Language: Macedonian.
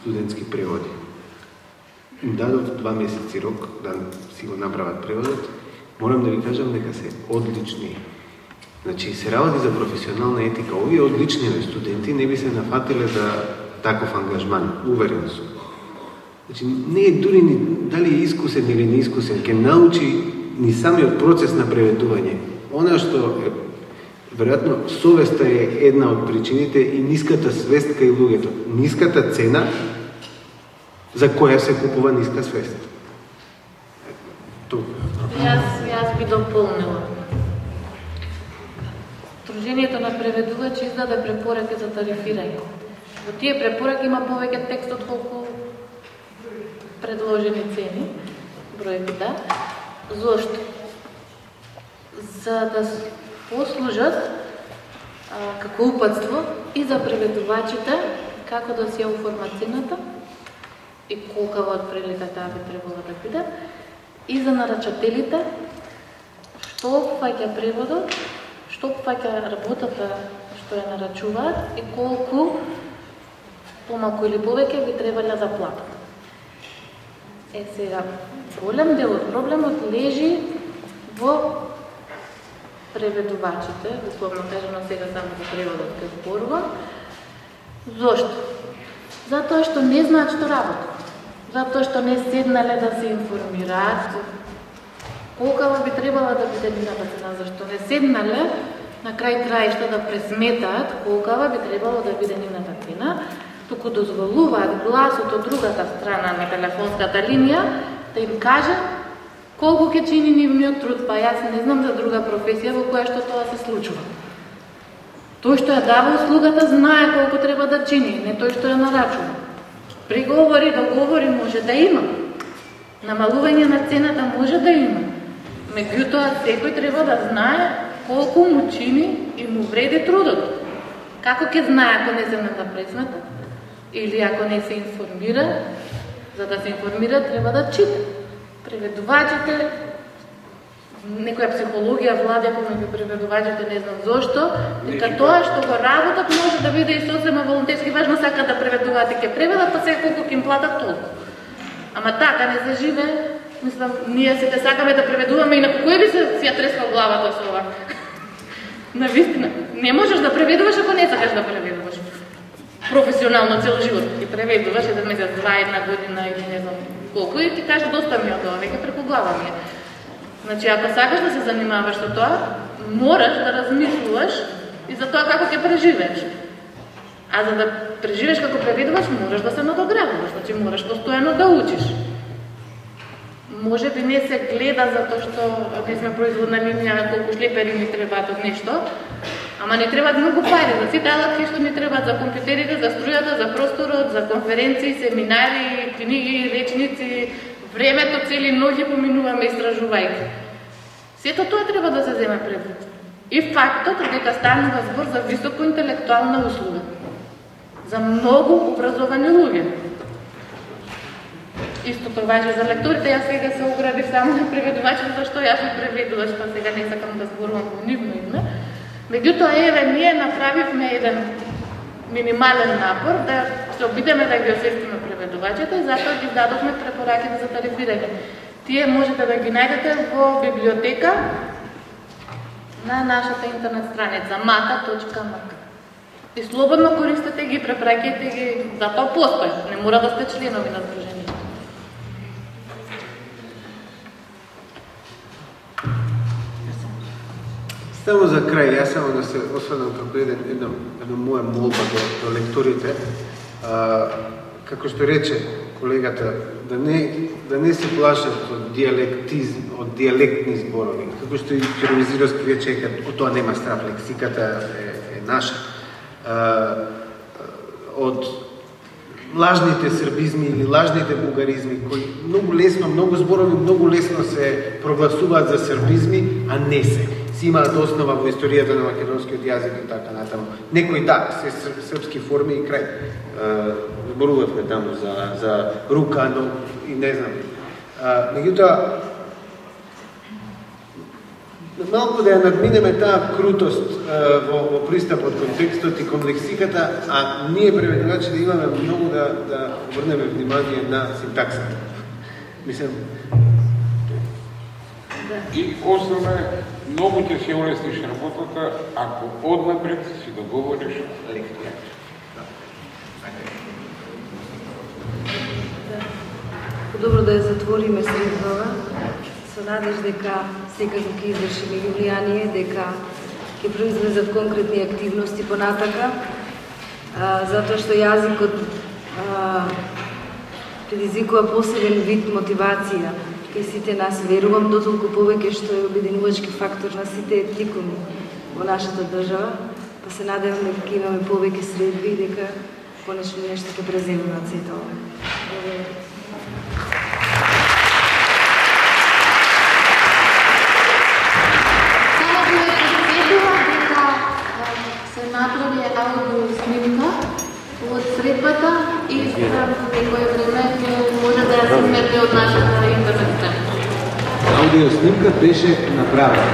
студентски преводи. Им дадов 2 месеци рок да си го направат преводот. Морам да ви кажам дека се одлични. Значи, се работи за професионална етика. Овие одлични студенти не би се нафатиле за таков ангажман, уверен сум. Значи, не е дури ни дали е искусен или неискусен, ке научи ни самиот процес на преведување. Она што е, веројатно, совеста е една од причините и ниската свест кај луѓето. Ниската цена за која се купува ниска свест. Јас би дополнила. Сдруженијето на преведувачи издаде препораки за тарифирање. Во тие препораки има повеќе текст од колку предложени цени, бројки да. Зошто? За да послужат како упатство и за преведувачите како да се оформат цената и колкава од прилика таа би требала да биде, и за нарачателите што опфаќа преводот, што опфаќа работата што ја нарачуваат и колку помалку или повеќе би требале да платат. Сега, голем дел од проблемот лежи во преведувачите, условно кажано сега само за преводот ке зборувам. Зошто? Затоа што не знаат што работат. Затоа што не седнале да се информираат колкава би требала да биде нивната цена, зашто не седнале на крај краишта да пресметаат колкава би требало да биде нивната цена, туку дозволуваат гласот од другата страна на телефонската линија да им каже колку ќе чини нивниот труд, па јас не знам за друга професија во која што тоа се случува. Тој што ја дава услугата знае колку треба да чини, не тој што ја нарачува. Приговори, договори може да има. Намалување на цената може да има. Меѓутоа, секој треба да знае колку му чини и му вреди трудот. Како ќе знае ако не се да пресмета? Или ако не се информира? За да се информира треба да чита. Преведувачите, некоја психологија владе помеѓу преведувачите, не знам зошто, дека тоа што го работат може да биде и сосема волонтерски, важно сакаат да преведуваат и ќе преведат, па сега колку ќе им платат толку. Ама така не се живе, мислам, ние сите сакаме да преведуваме и на кој би се ја трескал главата со ова? Навистина, не можеш да преведуваш ако не сакаш да преведуваш. Професионално цел живот ти преведуваш еден месец, 2 година или не знам колку и ти каже доста ми од ова, веќе преку глава ми е. Значи, ако сакаш да се занимаваш со тоа, мораш да размислуваш и за тоа како ќе преживееш. А за да преживееш како преведуваш, мораш да се надоградуваш, значи мораш постојано да учиш. Може би не се гледа затоа што не сме производна линија, колку шлепери ни требаат од нешто, ама не требаат многу пари за сите алатки што ни требаат за компјутерите, за струјата, за просторот, за конференции, семинари, книги, речници, времето цели ноќи поминуваме истражувајќи. Сето тоа треба да се земе предвид. И фактот дека станува збор за високо интелектуална услуга. За многу образовани луѓе. Истото важи за лекторите, јас сега се оградив само на преведувачите, зашто јас не преведуваш, па сега не сакам да зборувам во нивно име. Меѓутоа, еве, ние направивме еден минимален напор да се обидеме да ги освестиме преведувачите и затоа ги дадовме препораките за тарифирање. Тие можете да ги најдете во библиотека на нашата интернет страница mata.mk. И слободно користете ги, препраќајте ги, затоа постои, не мора да сте членови на сдружението. Само за крај, јас само да се осведам како една моја молба до лекторите, како што рече колегата, да не се плашат од диалектни зборови, како што и Пирозировски рече, од тоа нема страв, лексиката е наша, од лажните србизми или лажните бугаризми, кои многу зборови многу лесно се прогласуваат за србизми, а не се. Си имаат основа во историјата на македонскиот јазик и така натаму. Некои да, се српски форми и крај. Зборувавме таму за рука, но и не знам. Меѓутоа, малку да ја надминеме таа крутост во пристапот кон текстот и кон лексиката, а ние преведувачи да имаме многу да обрнеме внимание на синтаксата. Мислам... И основно, многу ќе се улесниш работата ако однапред си договориш лектора. Подобро да ја затвориме средбава, со надеж дека секако ќе извршиме и влијание, дека ќе произлезат конкретни активности понатака, затоа што јазикот предизвикува посебен вид мотивација кај сите нас, верувам, дотолку повеќе што е обединувачки фактор на сите етникуми во нашата држава, па се надевам дека ќе имаме повеќе средби и дека конечно нешто ќе преземува сето ова. Направи аудио снимка од средбата и некој време може да ја сметне од нашата интернет страница. Аудио снимка беше направена.